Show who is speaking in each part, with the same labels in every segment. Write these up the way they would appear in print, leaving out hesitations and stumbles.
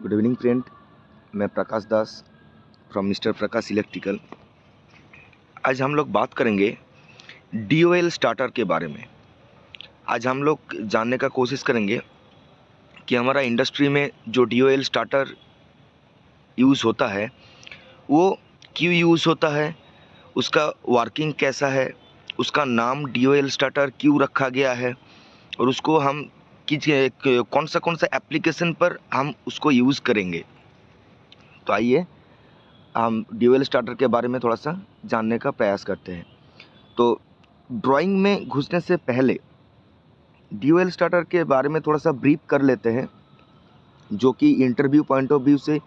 Speaker 1: Good evening friend, मैं प्रकाश दास from mister Prakash electrical. आज हम लोग बात करेंगे DOL स्टार्टर के बारे में। आज हम लोग जानने का कोशिश करेंगे कि हमारा इंडस्ट्री में जो DOL स्टार्टर यूज़ होता है वो क्यों यूज़ होता है, उसका वर्किंग कैसा है, उसका नाम DOL स्टार्टर क्यों रखा गया है और उसको हम कौन सा एप्लीकेशन पर हम उसको यूज़ करेंगे। तो आइए हम DOL स्टार्टर के बारे में थोड़ा सा जानने का प्रयास करते हैं। तो ड्राइंग में घुसने से पहले DOL स्टार्टर के बारे में थोड़ा सा ब्रीफ कर लेते हैं, जो कि इंटरव्यू पॉइंट ऑफ व्यू से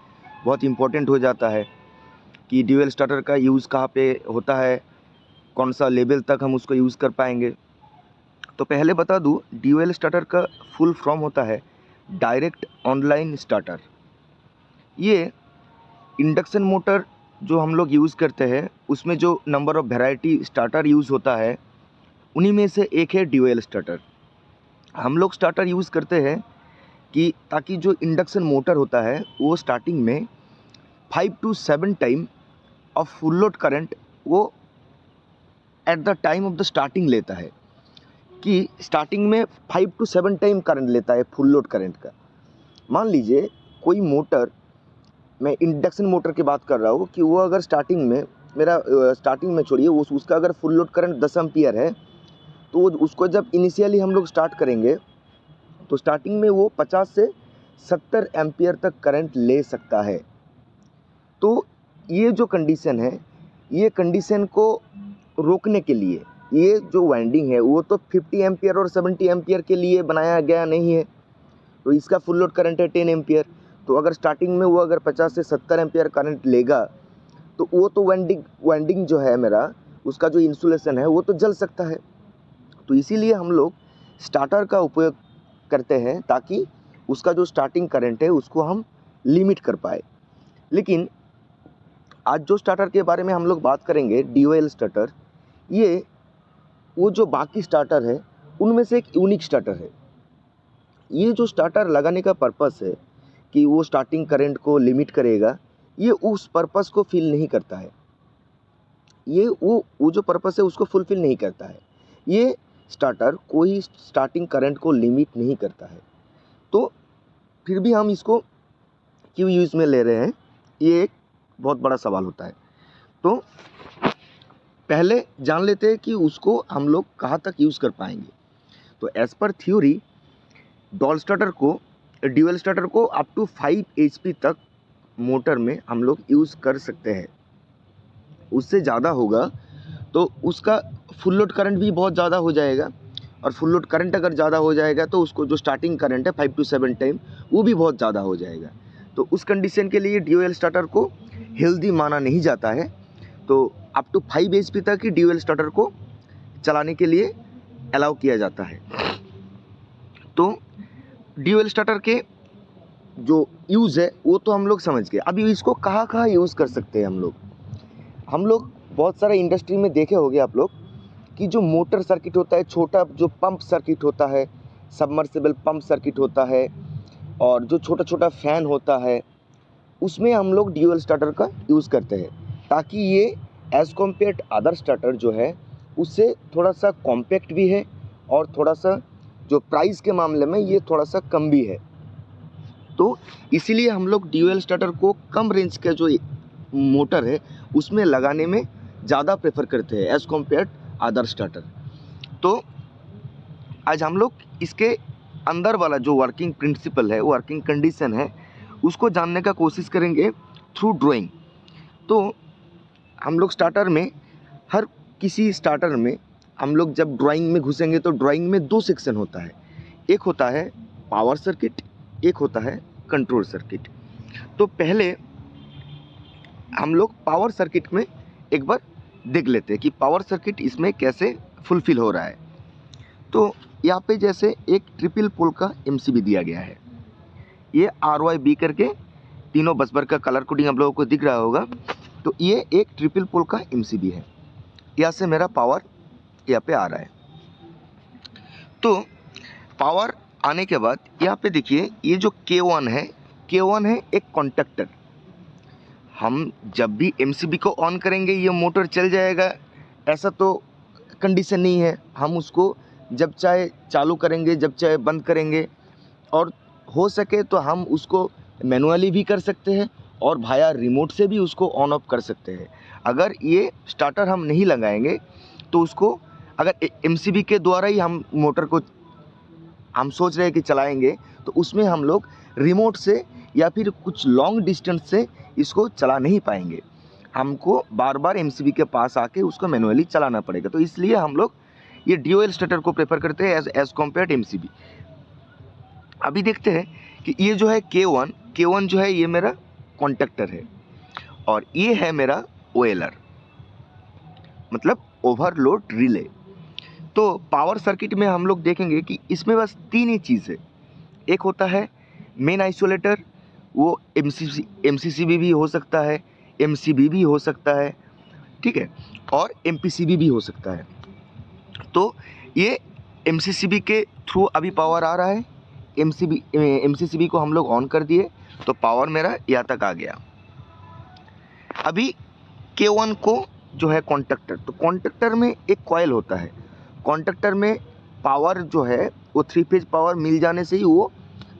Speaker 1: बहुत इम्पोर्टेंट हो जाता है कि DOL स्टार्टर का यूज़ कहाँ पे होता है, कौन सा लेवल तक हम उसको यूज़ कर पाएंगे। तो पहले बता दूँ, DOL स्टार्टर का फुल फॉर्म होता है डायरेक्ट ऑनलाइन स्टार्टर। ये इंडक्शन मोटर जो हम लोग यूज़ करते हैं उसमें जो number of variety starter use होता है उन्हीं में से एक है DOL स्टार्टर। हम लोग स्टार्टर यूज़ करते हैं कि ताकि जो इंडक्शन मोटर होता है वो स्टार्टिंग में 5 to 7 time of full load current वो at the time of the starting लेता है, कि स्टार्टिंग में 5 to 7 टाइम करंट लेता है फुल लोड करंट का। मान लीजिए कोई मोटर, मैं इंडक्शन मोटर की बात कर रहा हूँ, कि वो अगर स्टार्टिंग में स्टार्टिंग में छोड़िए उसका अगर फुल लोड करंट 10 एम्पियर है, तो उसको जब इनिशियली हम लोग स्टार्ट करेंगे तो स्टार्टिंग में वो 50 से 70 एम्पियर तक करंट ले सकता है। तो ये जो कंडीशन है, ये कंडीशन को रोकने के लिए ये जो वाइंडिंग है वो तो 50 एम्पियर और 70 एम्पियर के लिए बनाया गया नहीं है। तो इसका फुल लोड करंट है 10 एम्पियर। तो अगर स्टार्टिंग में वो अगर 50 से 70 एम्पियर करंट लेगा तो वो तो वाइंडिंग जो है मेरा, उसका जो इंसुलेशन है वो तो जल सकता है। तो इसीलिए हम लोग स्टार्टर का उपयोग करते हैं ताकि उसका जो स्टार्टिंग करंट है उसको हम लिमिट कर पाए। लेकिन आज जो स्टार्टर के बारे में हम लोग बात करेंगे, DOL स्टार्टर, ये वो जो बाकी स्टार्टर है उनमें से एक यूनिक स्टार्टर है। ये जो स्टार्टर लगाने का पर्पस है कि वो स्टार्टिंग करंट को लिमिट करेगा, ये उस पर्पस को फिल नहीं करता है। ये वो जो पर्पस है उसको फुलफिल नहीं करता है। ये स्टार्टर कोई स्टार्टिंग करंट को लिमिट नहीं करता है। तो फिर भी हम इसको क्यों यूज़ में ले रहे हैं, ये एक बहुत बड़ा सवाल होता है। तो पहले जान लेते हैं कि उसको हम लोग कहाँ तक यूज़ कर पाएंगे। तो as per theory DOL starter को अप टू 5 HP तक मोटर में हम लोग यूज़ कर सकते हैं। उससे ज़्यादा होगा तो उसका फुल लोड करंट भी बहुत ज़्यादा हो जाएगा, और फुल लोड करंट अगर ज़्यादा हो जाएगा तो उसको जो स्टार्टिंग करंट है 5 to 7 टाइम वो भी बहुत ज़्यादा हो जाएगा। तो उस कंडीशन के लिए DOL स्टार्टर को हेल्दी माना नहीं जाता है। तो अप टू 5 HP तक ही DOL स्टार्टर को चलाने के लिए अलाउ किया जाता है। तो DOL स्टार्टर के जो यूज़ है वो तो हम लोग समझ गए। अभी इसको कहाँ यूज़ कर सकते हैं हम लोग बहुत सारे इंडस्ट्री में देखे होंगे आप लोग कि जो मोटर सर्किट होता है, छोटा जो पंप सर्किट होता है, सबमर्सिबल पंप सर्किट होता है, और जो छोटा छोटा फैन होता है, उसमें हम लोग DOL स्टार्टर का यूज़ करते हैं ताकि ये एज़ कम्पेयर अदर स्टार्टर जो है उससे थोड़ा सा कॉम्पैक्ट भी है, और थोड़ा सा जो प्राइस के मामले में ये थोड़ा सा कम भी है। तो इसीलिए हम लोग DOL स्टार्टर को कम रेंज का जो मोटर है उसमें लगाने में ज़्यादा प्रेफर करते हैं एज़ कम्पेयर अदर स्टार्टर। तो आज हम लोग इसके अंदर वाला जो वर्किंग प्रिंसिपल है, वर्किंग कंडीशन है, उसको जानने का कोशिश करेंगे थ्रू ड्राइंग। तो हम लोग स्टार्टर में, हर किसी स्टार्टर में हम लोग जब ड्राइंग में घुसेंगे तो ड्राइंग में 2 सेक्शन होता है। एक होता है पावर सर्किट, एक होता है कंट्रोल सर्किट। तो पहले हम लोग पावर सर्किट में एक बार देख लेते हैं कि पावर सर्किट इसमें कैसे फुलफिल हो रहा है। तो यहाँ पे जैसे एक ट्रिपल पोल का MCB दिया गया है, ये RYB करके तीनों बस बार का कलर कोडिंग आप लोगों को दिख रहा होगा। तो ये एक ट्रिपल पोल का MCB है। यहाँ से मेरा पावर यहाँ पे आ रहा है। तो पावर आने के बाद यहाँ पे देखिए, ये जो K1 है, K1 है एक कॉन्टैक्टर। हम जब भी MCB को ऑन करेंगे ये मोटर चल जाएगा, ऐसा तो कंडीशन नहीं है। हम उसको जब चाहे चालू करेंगे, जब चाहे बंद करेंगे, और हो सके तो हम उसको मैनुअली भी कर सकते हैं और भाया रिमोट से भी उसको ऑन ऑफ कर सकते हैं। अगर ये स्टार्टर हम नहीं लगाएंगे तो उसको अगर MCB के द्वारा ही हम मोटर को हम सोच रहे हैं कि चलाएंगे, तो उसमें हम लोग रिमोट से या फिर कुछ लॉन्ग डिस्टेंस से इसको चला नहीं पाएंगे। हमको बार बार MCB के पास आके उसको मैनुअली चलाना पड़ेगा। तो इसलिए हम लोग ये DOL स्टार्टर को प्रेफर करते हैं एज कम्पेयर MCB। अभी देखते हैं कि ये जो है K1 जो है ये मेरा कॉन्टैक्टर है और ये है मेरा OLR, मतलब ओवरलोड रिले। तो पावर सर्किट में हम लोग देखेंगे कि इसमें बस 3 ही चीज़ है। एक होता है मेन आइसोलेटर, वो MCCB भी हो सकता है, MCB भी हो सकता है, ठीक है, और MPCB भी हो सकता है। तो ये MCCB के थ्रू अभी पावर आ रहा है। MCCB को हम लोग ऑन कर दिए तो पावर मेरा यहाँ तक आ गया। अभी K1 को जो है कॉन्टैक्टर, तो कॉन्टैक्टर में एक कॉइल होता है। कॉन्टैक्टर में पावर जो है वो 3 फेज पावर मिल जाने से ही वो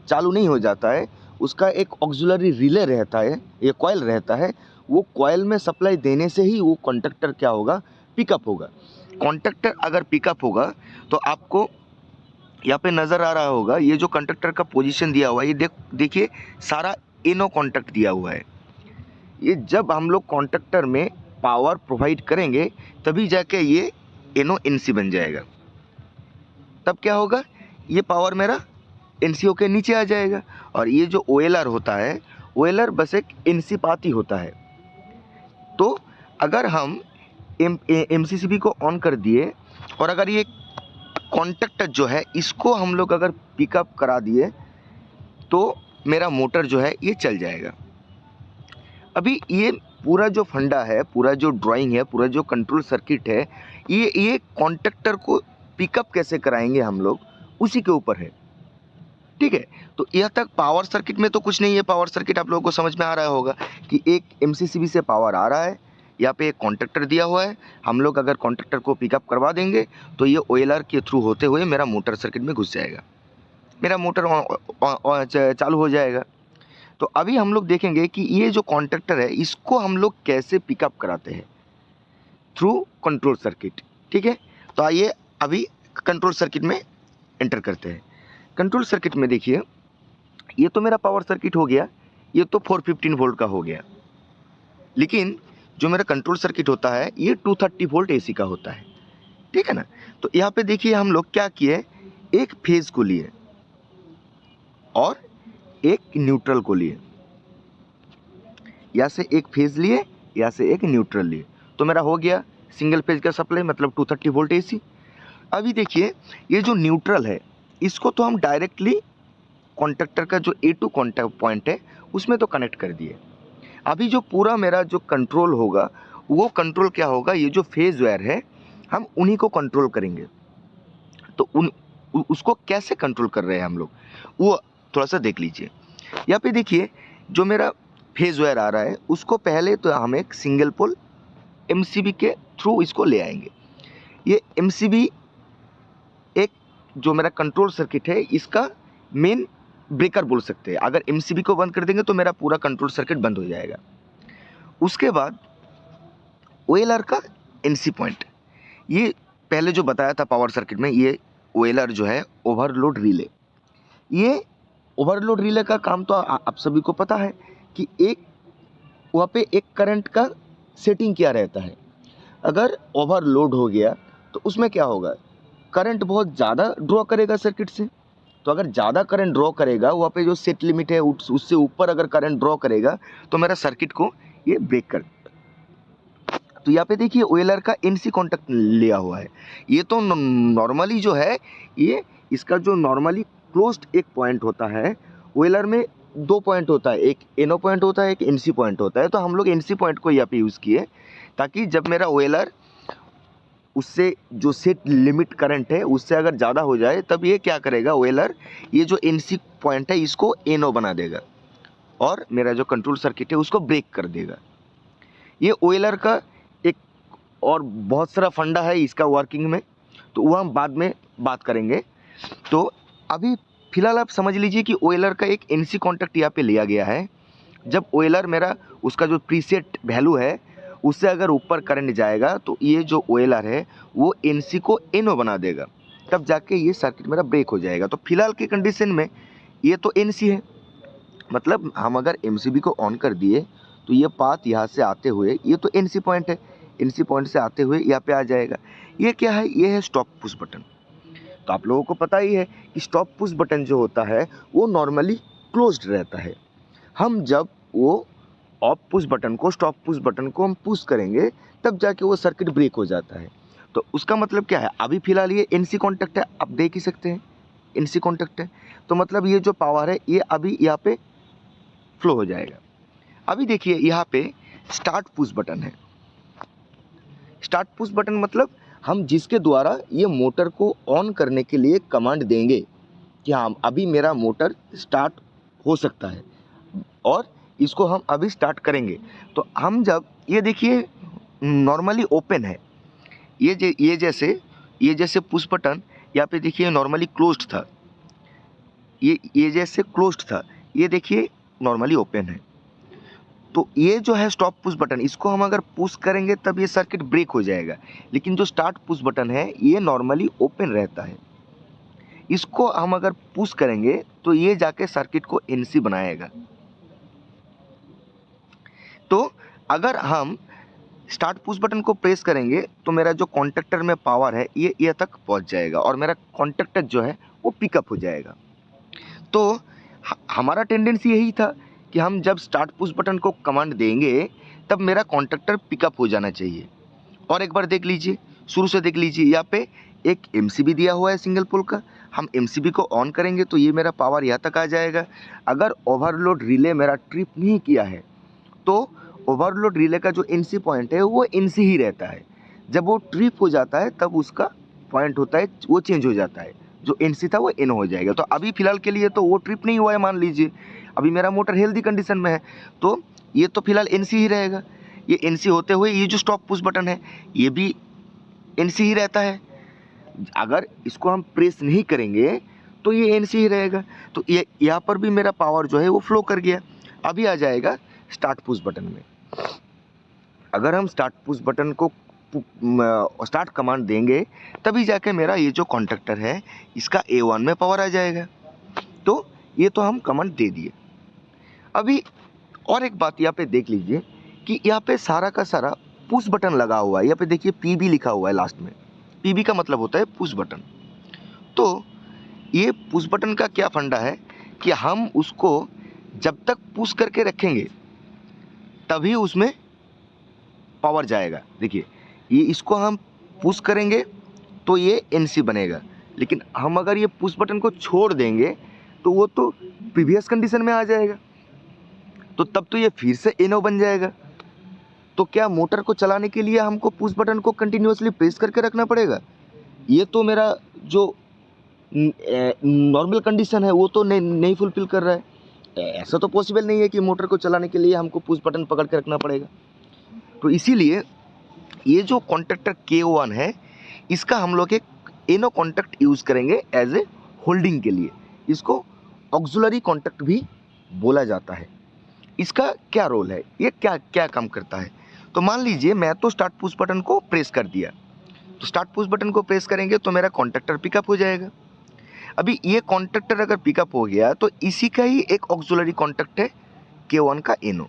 Speaker 1: चालू नहीं हो जाता है। उसका एक ऑक्सिलरी रिले रहता है, ये कॉइल रहता है। वो कॉइल में सप्लाई देने से ही वो कॉन्टैक्टर क्या होगा, पिकअप होगा। कॉन्टैक्टर अगर पिकअप होगा तो आपको यहाँ पे नज़र आ रहा होगा, ये जो कॉन्टैक्टर का पोजीशन दिया हुआ है, ये देखिए सारा NO कॉन्टैक्ट दिया हुआ है। ये जब हम लोग कॉन्टैक्टर में पावर प्रोवाइड करेंगे तभी जाके ये NO NC बन जाएगा। तब क्या होगा, ये पावर मेरा NCO के नीचे आ जाएगा। और ये जो OLR होता है, OLR बस एक NC पाती होता है। तो अगर हम MCCB को ऑन कर दिए और अगर ये कॉन्टैक्टर जो है इसको हम लोग अगर पिकअप करा दिए तो मेरा मोटर जो है ये चल जाएगा। अभी ये पूरा जो फंडा है, पूरा जो ड्राइंग है, पूरा जो कंट्रोल सर्किट है, ये कॉन्टैक्टर को पिकअप कैसे कराएंगे हम लोग, उसी के ऊपर है, ठीक है। तो यह तक पावर सर्किट में तो कुछ नहीं है। पावर सर्किट आप लोगों को समझ में आ रहा होगा कि एक MCCB से पावर आ रहा है, यहाँ पे एक कॉन्टैक्टर दिया हुआ है। हम लोग अगर कॉन्टैक्टर को पिकअप करवा देंगे तो ये OLR के थ्रू होते हुए मेरा मोटर सर्किट में घुस जाएगा, मेरा मोटर चालू हो जाएगा। तो अभी हम लोग देखेंगे कि ये जो कॉन्टैक्टर है इसको हम लोग कैसे पिकअप कराते हैं, थ्रू कंट्रोल सर्किट, ठीक है। तो आइए अभी कंट्रोल सर्किट में एंटर करते हैं। कंट्रोल सर्किट में देखिए, ये तो मेरा पावर सर्किट हो गया, ये तो 415 वोल्ट का हो गया। लेकिन जो मेरा कंट्रोल सर्किट होता है ये 230 वोल्ट AC का होता है, ठीक है ना। तो यहाँ पे देखिए हम लोग क्या किए, एक फेज को लिए और एक न्यूट्रल को लिए, या से एक फेज लिए या से एक न्यूट्रल लिए, तो मेरा हो गया सिंगल फेज का सप्लाई, मतलब 230 वोल्ट AC। अभी देखिए ये जो न्यूट्रल है इसको तो हम डायरेक्टली कॉन्टैक्टर का जो A2 कॉन्टैक्ट पॉइंट है उसमें तो कनेक्ट कर दिए। अभी जो पूरा मेरा जो कंट्रोल होगा वो कंट्रोल क्या होगा, ये जो फेज वायर है हम उन्हीं को कंट्रोल करेंगे। तो उसको कैसे कंट्रोल कर रहे हैं हम लोग, वो थोड़ा सा देख लीजिए। यहाँ पे देखिए जो मेरा फेज वायर आ रहा है उसको पहले तो हम एक सिंगल पोल MCB के थ्रू इसको ले आएंगे। ये MCB एक जो मेरा कंट्रोल सर्किट है इसका मेन ब्रेकर बोल सकते हैं। अगर MCB को बंद कर देंगे तो मेरा पूरा कंट्रोल सर्किट बंद हो जाएगा। उसके बाद OLR का NC पॉइंट, ये पहले जो बताया था पावर सर्किट में, ये OLR जो है ओवरलोड रिले। ये ओवरलोड रिले का काम तो आप सभी को पता है कि एक वहाँ पे एक करंट का सेटिंग किया रहता है। अगर ओवरलोड हो गया तो उसमें क्या होगा, करंट बहुत ज़्यादा ड्रॉ करेगा सर्किट से। तो अगर ज़्यादा करंट ड्रॉ करेगा, वहाँ पे जो सेट लिमिट है उससे ऊपर अगर करंट ड्रॉ करेगा तो मेरा सर्किट को ये ब्रेक कर। तो यहाँ पे देखिए OLR का NC कॉन्टैक्ट लिया हुआ है। ये तो नॉर्मली जो है ये इसका जो नॉर्मली क्लोज्ड एक पॉइंट होता है, OLR में 2 पॉइंट होता है, एक NO पॉइंट होता है, एक NC पॉइंट होता है। तो हम लोग NC पॉइंट को यहाँ पे यूज़ किए ताकि जब मेरा OLR उससे जो सेट लिमिट करंट है उससे अगर ज़्यादा हो जाए तब ये क्या करेगा, OLR ये जो NC पॉइंट है इसको NO बना देगा और मेरा जो कंट्रोल सर्किट है उसको ब्रेक कर देगा। ये ओएलआर का एक और बहुत सारा फंडा है इसका वर्किंग में, तो वो हम बाद में बात करेंगे। तो अभी फ़िलहाल आप समझ लीजिए कि ओएलआर का एक एनसी कॉन्टैक्ट यहाँ पे लिया गया है। जब ओएलआर मेरा उसका जो प्रीसेट वैल्यू है उससे अगर ऊपर करंट जाएगा तो ये जो ओएलआर है वो एनसी को एनओ बना देगा, तब जाके ये सर्किट मेरा ब्रेक हो जाएगा। तो फिलहाल की कंडीशन में ये तो एनसी है, मतलब हम अगर एमसीबी को ऑन कर दिए तो ये पाथ यहाँ से आते हुए, ये तो एनसी पॉइंट है, एनसी पॉइंट से आते हुए यहाँ पे आ जाएगा। ये क्या है? ये है स्टॉप पुश बटन। तो आप लोगों को पता ही है कि स्टॉप पुश बटन जो होता है वो नॉर्मली क्लोज्ड रहता है। हम जब वो ऑफ पुश बटन को, स्टॉप पुश बटन को हम पुश करेंगे तब जाके वो सर्किट ब्रेक हो जाता है। तो उसका मतलब क्या है? अभी फ़िलहाल ये एनसी कॉन्टैक्ट है, आप देख ही सकते हैं एनसी कॉन्टैक्ट है, तो मतलब ये जो पावर है ये अभी यहाँ पे फ्लो हो जाएगा। अभी देखिए यहाँ पे स्टार्ट पुश बटन है। स्टार्ट पुश बटन मतलब हम जिसके द्वारा ये मोटर को ऑन करने के लिए कमांड देंगे कि हाँ अभी मेरा मोटर स्टार्ट हो सकता है और इसको हम अभी स्टार्ट करेंगे। तो हम जब ये देखिए नॉर्मली ओपन है, ये जैसे पुश बटन यहाँ पे देखिए नॉर्मली क्लोज्ड था, ये जैसे क्लोज्ड था, ये देखिए नॉर्मली ओपन है। तो ये जो है स्टॉप पुश बटन, इसको हम अगर पुश करेंगे तब ये सर्किट ब्रेक हो जाएगा, लेकिन जो स्टार्ट पुश बटन है ये नॉर्मली ओपन रहता है। इसको हम अगर पुश करेंगे तो ये जाके सर्किट को एनसी बनाएगा। तो अगर हम स्टार्ट पुश बटन को प्रेस करेंगे तो मेरा जो कॉन्टैक्टर में पावर है ये तक पहुंच जाएगा और मेरा कॉन्टैक्टर जो है वो पिकअप हो जाएगा। तो हमारा टेंडेंसी यही था कि हम जब स्टार्ट पुश बटन को कमांड देंगे तब मेरा कॉन्टैक्टर पिकअप हो जाना चाहिए। और एक बार देख लीजिए, शुरू से देख लीजिए, यहाँ पे एक एमसीबी दिया हुआ है सिंगल पोल का। हम एमसीबी को ऑन करेंगे तो ये मेरा पावर यहाँ तक आ जाएगा। अगर ओवरलोड रिले मेरा ट्रिप नहीं किया है तो ओवरलोड रिले का जो एनसी पॉइंट है वो एनसी ही रहता है। जब वो ट्रिप हो जाता है तब उसका पॉइंट होता है वो चेंज हो जाता है, जो एनसी था वो एन हो जाएगा। तो अभी फ़िलहाल के लिए तो वो ट्रिप नहीं हुआ है, मान लीजिए अभी मेरा मोटर हेल्दी कंडीशन में है, तो ये तो फिलहाल एनसी ही रहेगा। ये एनसी होते हुए ये जो स्टॉप पुश बटन है ये भी एनसी ही रहता है। अगर इसको हम प्रेस नहीं करेंगे तो ये एनसी ही रहेगा। तो ये यहाँ पर भी मेरा पावर जो है वो फ्लो कर गया। अभी आ जाएगा स्टार्ट पुश बटन में। अगर हम स्टार्ट पुश बटन को स्टार्ट कमांड देंगे तभी जाके मेरा ये जो कॉन्टैक्टर है इसका A1 में पावर आ जाएगा। तो ये तो हम कमांड दे दिए। अभी और एक बात यहाँ पे देख लीजिए कि यहाँ पे सारा का सारा पुश बटन लगा हुआ है। यहाँ पे देखिए PB लिखा हुआ है लास्ट में। PB का मतलब होता है पुश बटन। तो ये पुश बटन का क्या फंडा है कि हम उसको जब तक पुश करके रखेंगे तभी उसमें पावर जाएगा। देखिए ये इसको हम पुश करेंगे तो ये एनसी बनेगा, लेकिन हम अगर ये पुश बटन को छोड़ देंगे तो वो तो प्रीवियस कंडीशन में आ जाएगा, तो तब तो ये फिर से एनओ बन जाएगा। तो क्या मोटर को चलाने के लिए हमको पुश बटन को कंटिन्यूअसली प्रेस करके रखना पड़ेगा? ये तो मेरा जो नॉर्मल कंडीशन है वो तो नहीं फुलफिल कर रहा है। ऐसा तो पॉसिबल नहीं है कि मोटर को चलाने के लिए हमको पुश बटन पकड़ के रखना पड़ेगा। तो इसीलिए ये जो कॉन्टैक्टर K1 है इसका हम लोग एक एनो कॉन्टैक्ट यूज़ करेंगे एज ए होल्डिंग के लिए। इसको ऑक्सिलरी कॉन्टैक्ट भी बोला जाता है। इसका क्या रोल है, ये क्या काम करता है? तो मान लीजिए मैं तो स्टार्ट पुश बटन को प्रेस कर दिया, तो स्टार्ट पुश बटन को प्रेस करेंगे तो मेरा कॉन्टैक्टर पिकअप हो जाएगा। अभी ये कॉन्टैक्टर अगर पिकअप हो गया तो इसी का ही एक ऑक्सिलरी कॉन्टैक्ट है K1 का एनो।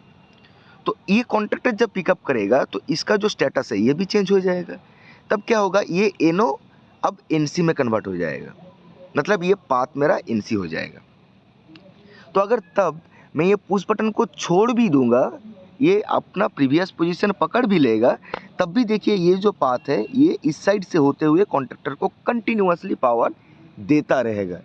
Speaker 1: तो ये कॉन्टैक्टर जब पिकअप करेगा तो इसका जो स्टेटस है ये भी चेंज हो जाएगा। तब क्या होगा, ये एनो अब एनसी में कन्वर्ट हो जाएगा, मतलब ये पाथ मेरा एनसी हो जाएगा। तो अगर तब मैं ये पुश बटन को छोड़ भी दूंगा, ये अपना प्रीवियस पोजीशन पकड़ भी लेगा, तब भी देखिए ये जो पाथ है ये इस साइड से होते हुए कॉन्टैक्टर को कंटिन्यूअसली पावर देता रहेगा।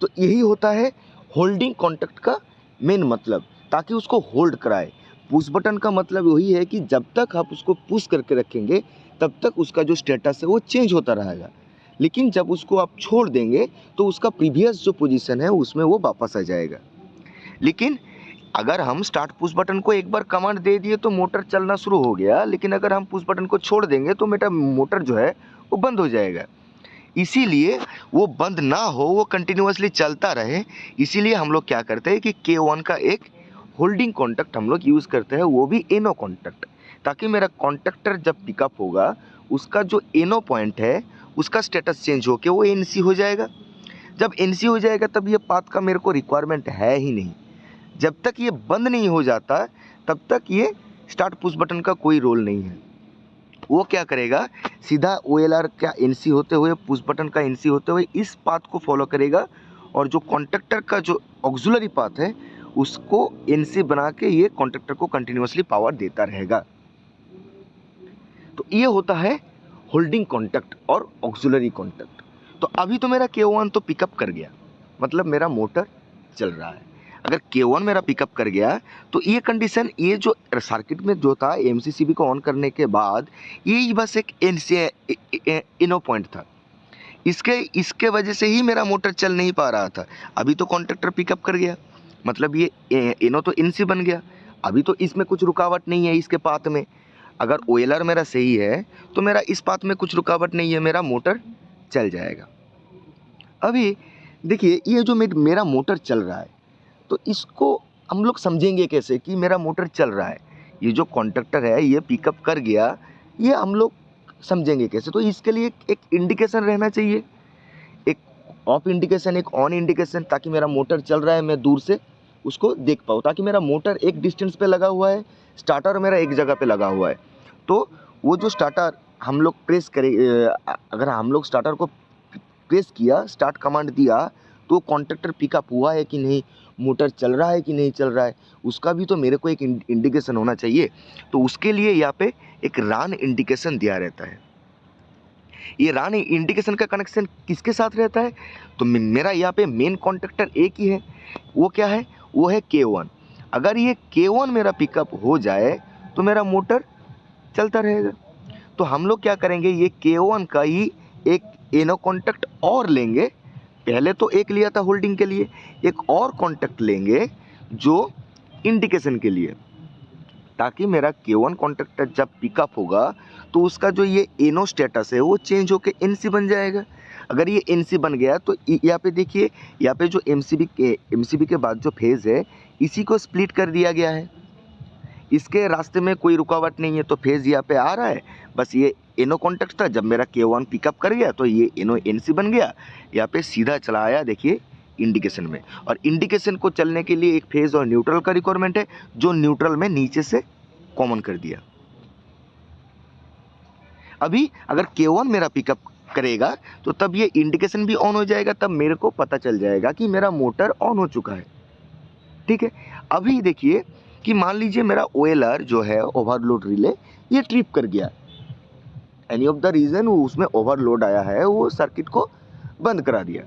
Speaker 1: तो यही होता है होल्डिंग कॉन्टैक्ट का मेन मतलब, ताकि उसको होल्ड कराए। पुश बटन का मतलब वही है कि जब तक आप उसको पुश करके रखेंगे तब तक उसका जो स्टेटस है वो चेंज होता रहेगा, लेकिन जब उसको आप छोड़ देंगे तो उसका प्रीवियस जो पोजीशन है उसमें वो वापस आ जाएगा। लेकिन अगर हम स्टार्ट पुश बटन को एक बार कमांड दे दिए तो मोटर चलना शुरू हो गया, लेकिन अगर हम पुश बटन को छोड़ देंगे तो मेरा मोटर जो है वो बंद हो जाएगा। इसीलिए वो बंद ना हो, वो कंटिन्यूअसली चलता रहे, इसीलिए हम लोग क्या करते हैं कि K1 का एक होल्डिंग कॉन्टैक्ट हम लोग यूज़ करते हैं, वो भी एनो कॉन्टैक्ट, ताकि मेरा कॉन्टैक्टर जब पिकअप होगा उसका जो एनो पॉइंट है उसका स्टेटस चेंज होकर वो NC हो जाएगा। जब NC हो जाएगा तब ये पाथ का मेरे को रिक्वायरमेंट है ही नहीं। जब तक ये बंद नहीं हो जाता तब तक ये स्टार्ट पुश बटन का कोई रोल नहीं है। वो क्या करेगा, सीधा OLR का NC होते हुए, पुश बटन का NC होते हुए इस पाथ को फॉलो करेगा, और जो कॉन्टैक्टर का जो ऑक्सिलरी पाथ है उसको NC बना के ये कॉन्टैक्टर को कंटिन्यूअसली पावर देता रहेगा। तो ये होता है होल्डिंग कॉन्टैक्ट और ऑक्सिलरी कॉन्टैक्ट। तो अभी तो मेरा K1 तो पिकअप कर गया, मतलब मेरा मोटर चल रहा है। अगर K1 मेरा पिकअप कर गया तो ये कंडीशन, ये जो सर्किट में जो था MCCB को ऑन करने के बाद ये बस एक इनो पॉइंट था, इसके वजह से ही मेरा मोटर चल नहीं पा रहा था। अभी तो कॉन्ट्रैक्टर पिकअप कर गया, मतलब ये इनो तो NC बन गया। अभी तो इसमें कुछ रुकावट नहीं है इसके पाथ में। अगर OLR मेरा सही है तो मेरा इस पाथ में कुछ रुकावट नहीं है, मेरा मोटर चल जाएगा। अभी देखिए ये जो मेरा मोटर चल रहा है, तो इसको हम लोग समझेंगे कैसे कि मेरा मोटर चल रहा है। ये जो कॉन्टैक्टर है ये पिकअप कर गया, ये हम लोग समझेंगे कैसे। तो इसके लिए एक इंडिकेशन रहना चाहिए, एक ऑफ इंडिकेशन, एक ऑन इंडिकेशन, ताकि मेरा मोटर चल रहा है मैं दूर से उसको देख पाऊँ, ताकि मेरा मोटर एक डिस्टेंस पे लगा हुआ है, स्टार्टर मेरा एक जगह पे लगा हुआ है। तो वो जो स्टार्टर हम लोग प्रेस करें, अगर हम लोग स्टार्टर को प्रेस किया, स्टार्ट कमांड दिया, तो कॉन्टैक्टर पिकअप हुआ है कि नहीं, मोटर चल रहा है कि नहीं चल रहा है, उसका भी तो मेरे को एक इंडिकेशन होना चाहिए। तो उसके लिए यहाँ पे एक रन इंडिकेशन दिया रहता है। ये रन इंडिकेशन का कनेक्शन किसके साथ रहता है, तो मेरा यहाँ पे मेन कॉन्टैक्टर एक ही है, वो क्या है, वो है K1। अगर ये K1 मेरा पिकअप हो जाए तो मेरा मोटर चलता रहेगा। तो हम लोग क्या करेंगे, ये K1 का ही एक एनो कॉन्टैक्ट और लेंगे। पहले तो एक लिया था होल्डिंग के लिए, एक और कॉन्टैक्ट लेंगे जो इंडिकेशन के लिए, ताकि मेरा K1 कॉन्टैक्टर जब पिकअप होगा तो उसका जो ये एनो स्टेटस है वो चेंज होकर NC बन जाएगा। अगर ये NC बन गया तो यहाँ पे देखिए, यहाँ पे जो MCB के बाद जो फेज़ है इसी को स्प्लिट कर दिया गया है, इसके रास्ते में कोई रुकावट नहीं है, तो फेज़ यहाँ पे आ रहा है। बस ये एनो कॉन्टैक्ट था, जब मेरा K1 पिकअप कर गया तो ये एनो NC बन गया, यहाँ पे सीधा चला आया देखिए इंडिकेशन में। और इंडिकेशन को चलने के लिए एक फेज़ और न्यूट्रल का रिक्वायरमेंट है, जो न्यूट्रल में नीचे से कॉमन कर दिया। अभी अगर K1 मेरा पिकअप करेगा तो तब ये इंडिकेशन भी ऑन हो जाएगा, तब मेरे को पता चल जाएगा कि मेरा मोटर ऑन हो चुका है। ठीक है, अभी देखिए कि मान लीजिए मेरा OLR जो है ओवरलोड रिले ये ट्रिप कर गया, एनी ऑफ द रीज़न उसमें ओवरलोड आया है, वो सर्किट को बंद करा दिया।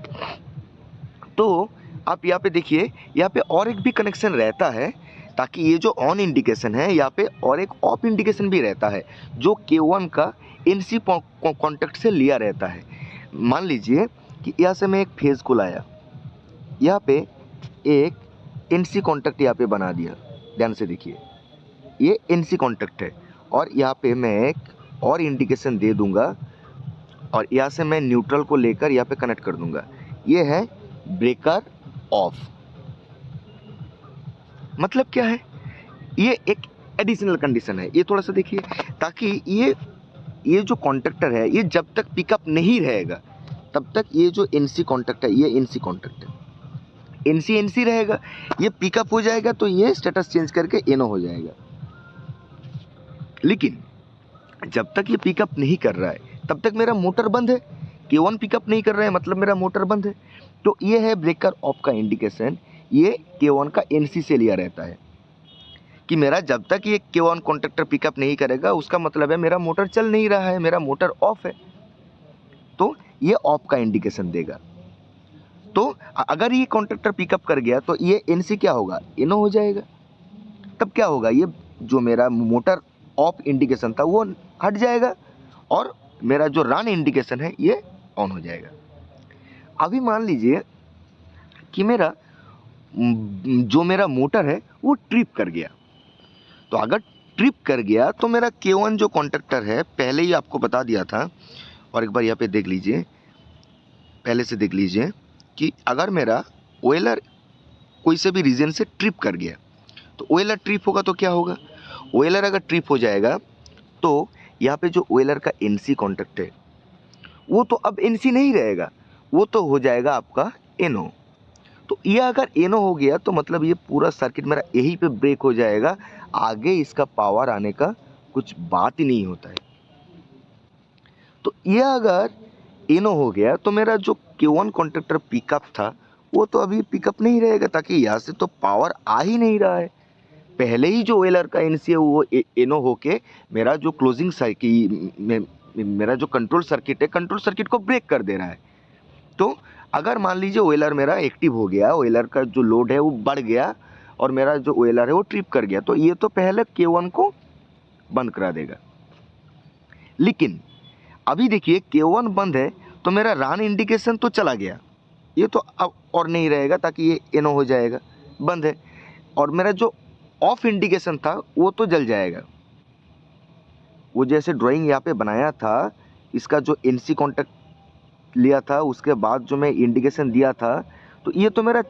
Speaker 1: तो आप यहाँ पे देखिए, यहाँ पे और एक भी कनेक्शन रहता है, ताकि ये जो ऑन इंडिकेशन है यहाँ पे और एक ऑफ इंडिकेशन भी रहता है, जो K1 का NC कॉन्टैक्ट से लिया रहता है। मान लीजिए कि यहाँ से मैं एक फेज़ को लाया, यहाँ पे एक NC कॉन्टैक्ट यहाँ पे बना दिया, ध्यान से देखिए ये NC कॉन्टैक्ट है, और यहाँ पे मैं एक और इंडिकेशन दे दूंगा, और यहाँ से मैं न्यूट्रल को लेकर यहाँ पे कनेक्ट कर दूंगा, ये है ब्रेकर ऑफ। मतलब क्या है, ये एक एडिशनल कंडीशन है, ये थोड़ा सा देखिए, ताकि ये जो कॉन्टैक्टर है ये जब तक पिकअप नहीं रहेगा तब तक ये जो NC कॉन्टैक्ट है, ये NC कॉन्टैक्ट है, NC रहेगा, ये पिकअप हो जाएगा तो ये स्टेटस चेंज करके एनो हो जाएगा। लेकिन जब तक ये पिकअप नहीं कर रहा है तब तक मेरा मोटर बंद है। K1 पिकअप नहीं कर रहा है मतलब मेरा मोटर बंद है। तो ये है ब्रेकर ऑफ का इंडिकेशन, ये K1 का NC से लिया रहता है कि मेरा जब तक ये K1 कॉन्टैक्टर पिकअप नहीं करेगा उसका मतलब है मेरा मोटर चल नहीं रहा है, मेरा मोटर ऑफ है, तो ये ऑफ का इंडिकेशन देगा। तो अगर ये कॉन्टैक्टर पिकअप कर गया तो ये NC क्या होगा, एनो हो जाएगा। तब क्या होगा, ये जो मेरा मोटर ऑफ इंडिकेशन था वो हट जाएगा और मेरा जो रन इंडिकेशन है ये ऑन हो जाएगा। अभी मान लीजिए कि मेरा जो मेरा मोटर है वो ट्रिप कर गया। तो अगर ट्रिप कर गया तो मेरा K1 जो कॉन्टैक्टर है, पहले ही आपको बता दिया था, और एक बार यहाँ पे देख लीजिए, पहले से देख लीजिए कि अगर मेरा ऑयलर कोई से भी रीजन से ट्रिप कर गया तो ऑयलर ट्रिप होगा तो क्या होगा, ऑयलर अगर ट्रिप हो जाएगा तो यहाँ पे जो ऑयलर का NC कॉन्टैक्ट है वो तो अब NC नहीं रहेगा, वो तो हो जाएगा आपका NO। तो ये अगर NO हो गया तो मतलब ये पूरा सर्किट मेरा यहीं पे ब्रेक हो जाएगा, आगे इसका पावर आने का कुछ बात ही नहीं होता है। तो ये अगर NO हो गया तो मेरा जो K1 कॉन्टैक्टर पिकअप था वो तो अभी पिकअप नहीं रहेगा, ताकि यहाँ से तो पावर आ ही नहीं रहा है। पहले ही जो ऑयलर का NC है वो NO होके मेरा जो क्लोजिंग सर्किट, मेरा जो कंट्रोल सर्किट है, कंट्रोल सर्किट को ब्रेक कर दे रहा है। तो अगर मान लीजिए ऑयलर मेरा एक्टिव हो गया, ऑयलर का जो लोड है वो बढ़ गया और मेरा जो ऑयलर है वो ट्रिप कर गया, तो ये तो पहले K1 को बंद करा देगा। लेकिन अभी देखिए K1 बंद है तो मेरा रन इंडिकेशन तो चला गया, ये तो अब और नहीं रहेगा, ताकि ये NO हो जाएगा, बंद है। और मेरा जो ऑफ इंडिकेशन था वो तो जल जाएगा। वो जैसे ड्राइंग यहाँ पे बनाया था, इसका जो NC कॉन्टैक्ट लिया था उसके बाद जो मैं इंडिकेशन दिया था, तो ये तो मेरा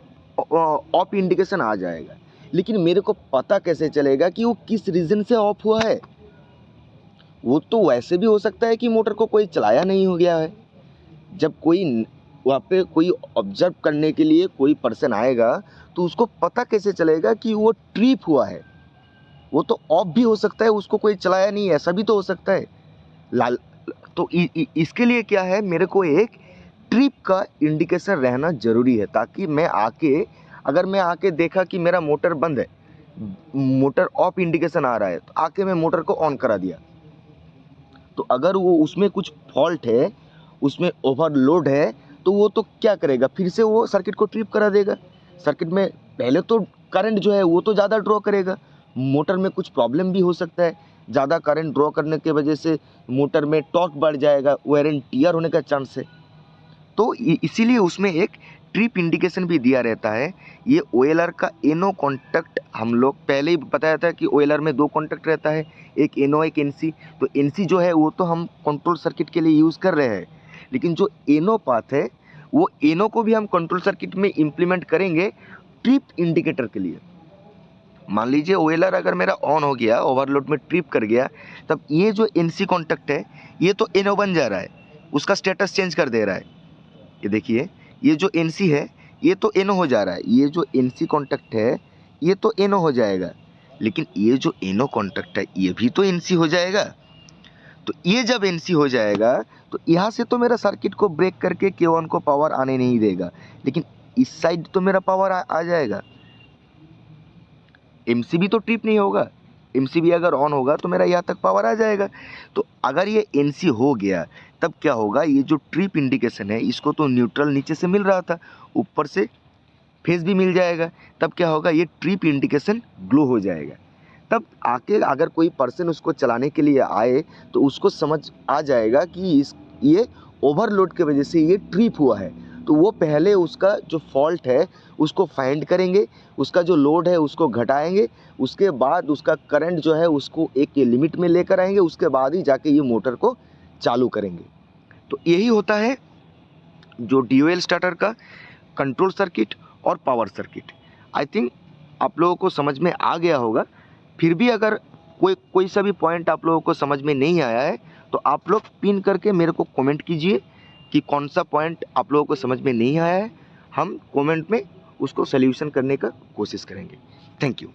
Speaker 1: ऑफ इंडिकेशन आ जाएगा। लेकिन मेरे को पता कैसे चलेगा कि वो किस रीज़न से ऑफ हुआ है? वो तो वैसे भी हो सकता है कि मोटर को कोई चलाया नहीं हो गया है। जब कोई वहाँ पे कोई ऑब्जर्व करने के लिए कोई पर्सन आएगा तो उसको पता कैसे चलेगा कि वो ट्रिप हुआ है? वो तो ऑफ भी हो सकता है, उसको कोई चलाया नहीं, ऐसा भी तो हो सकता है। तो इसके लिए क्या है, मेरे को एक ट्रिप का इंडिकेशन रहना ज़रूरी है, ताकि मैं आके, अगर मैं आके देखा कि मेरा मोटर बंद है, मोटर ऑफ इंडिकेशन आ रहा है, तो आके मैं मोटर को ऑन करा दिया, तो अगर वो उसमें कुछ फॉल्ट है, उसमें ओवरलोड है, तो वो तो क्या करेगा, फिर से वो सर्किट को ट्रिप करा देगा। सर्किट में पहले तो करंट जो है वो तो ज़्यादा ड्रॉ करेगा, मोटर में कुछ प्रॉब्लम भी हो सकता है, ज़्यादा करंट ड्रॉ करने की वजह से मोटर में टॉर्क बढ़ जाएगा, वेयर एंड टियर होने का चांस है। तो इसीलिए उसमें एक ट्रिप इंडिकेशन भी दिया रहता है। ये ऑयलर का NO कॉन्टैक्ट हम लोग पहले ही बताया था कि ऑयलर में 2 कॉन्टैक्ट रहता है, एक NO एक NC। तो NC जो है वो तो हम कंट्रोल सर्किट के लिए यूज़ कर रहे हैं, लेकिन जो NO पाथ है वो NO को भी हम कंट्रोल सर्किट में इम्प्लीमेंट करेंगे ट्रिप इंडिकेटर के लिए। मान लीजिए ऑयलर अगर मेरा ऑन हो गया, ओवरलोड में ट्रिप कर गया, तब ये जो NC कॉन्टैक्ट है ये तो NO बन जा रहा है, उसका स्टेटस चेंज कर दे रहा है। ये देखिए, ये जो NC है ये तो NO हो जा रहा है, ये जो NC कॉन्टैक्ट है ये तो NO हो जाएगा, लेकिन ये जो NO कॉन्टैक्ट है ये भी तो NC हो जाएगा। तो ये जब NC हो जाएगा तो यहाँ से तो मेरा सर्किट को ब्रेक करके K1 को पावर आने नहीं देगा, लेकिन इस साइड तो मेरा पावर आ जाएगा। MCB तो ट्रिप नहीं होगा, MCB अगर ऑन होगा तो मेरा यहाँ तक पावर आ जाएगा। तो अगर ये NC हो गया तब क्या होगा, ये जो ट्रिप इंडिकेशन है इसको तो न्यूट्रल नीचे से मिल रहा था, ऊपर से फेज भी मिल जाएगा, तब क्या होगा, ये ट्रिप इंडिकेशन ग्लो हो जाएगा। तब आके अगर कोई पर्सन उसको चलाने के लिए आए तो उसको समझ आ जाएगा कि ये ओवरलोड की वजह से ये ट्रिप हुआ है। तो वो पहले उसका जो फॉल्ट है उसको फाइंड करेंगे, उसका जो लोड है उसको घटाएंगे, उसके बाद उसका करंट जो है उसको एक लिमिट में लेकर आएंगे, उसके बाद ही जाके ये मोटर को चालू करेंगे। तो यही होता है जो DOL स्टार्टर का कंट्रोल सर्किट और पावर सर्किट। आई थिंक आप लोगों को समझ में आ गया होगा। फिर भी अगर कोई सा भी पॉइंट आप लोगों को समझ में नहीं आया है तो आप लोग पिन करके मेरे को कमेंट कीजिए कि कौन सा पॉइंट आप लोगों को समझ में नहीं आया है। हम कमेंट में उसको सॉल्यूशन करने का कोशिश करेंगे। Thank you.